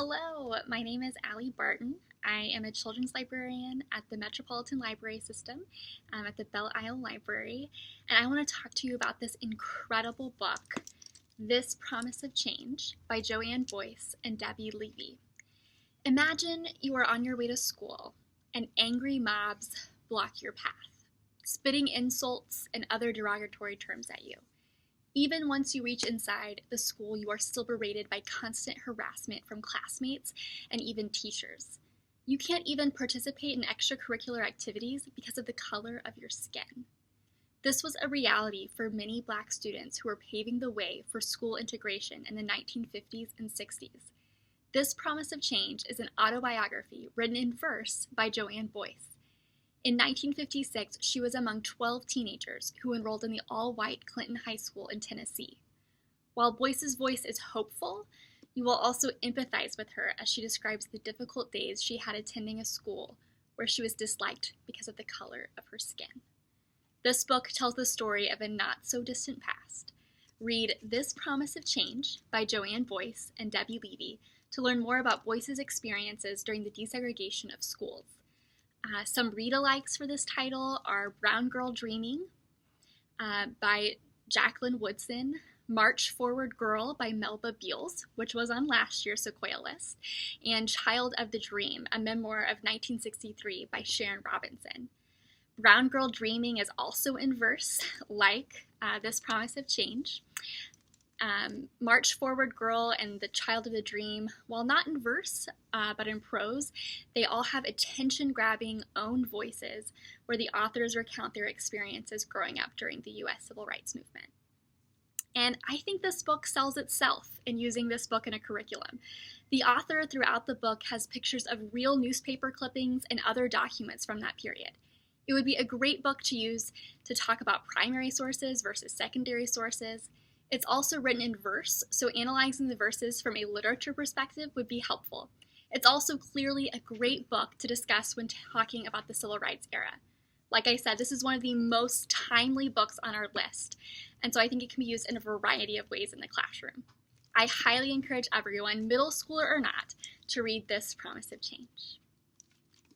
Hello, my name is Allie Barton. I am a children's librarian at the Metropolitan Library System at the Belle Isle Library, and I want to talk to you about this incredible book, This Promise of Change by Joanne Boyce and Debbie Levy. Imagine you are on your way to school and angry mobs block your path, spitting insults and other derogatory terms at you. Even once you reach inside the school, you are still berated by constant harassment from classmates and even teachers. You can't even participate in extracurricular activities because of the color of your skin. This was a reality for many Black students who were paving the way for school integration in the 1950s and 60s. This Promise of Change is an autobiography written in verse by Joanne Boyce. In 1956, she was among 12 teenagers who enrolled in the all-white Clinton High School in Tennessee. While Boyce's voice is hopeful, you will also empathize with her as she describes the difficult days she had attending a school where she was disliked because of the color of her skin. This book tells the story of a not-so-distant past. Read This Promise of Change by Joanne Boyce and Debbie Levy to learn more about Boyce's experiences during the desegregation of schools. Some read-alikes for this title are Brown Girl Dreaming by Jacqueline Woodson, March Forward Girl by Melba Beals, which was on last year's Sequoyah list, and Child of the Dream, a memoir of 1963 by Sharon Robinson. Brown Girl Dreaming is also in verse, like This Promise of Change. March Forward Girl and The Child of the Dream, while not in verse, but in prose, they all have attention-grabbing own voices where the authors recount their experiences growing up during the U.S. Civil Rights Movement. And I think this book sells itself in using this book in a curriculum. The author throughout the book has pictures of real newspaper clippings and other documents from that period. It would be a great book to use to talk about primary sources versus secondary sources. It's also written in verse, so analyzing the verses from a literature perspective would be helpful. It's also clearly a great book to discuss when talking about the Civil Rights era. Like I said, this is one of the most timely books on our list, and so I think it can be used in a variety of ways in the classroom. I highly encourage everyone, middle schooler or not, to read This Promise of Change.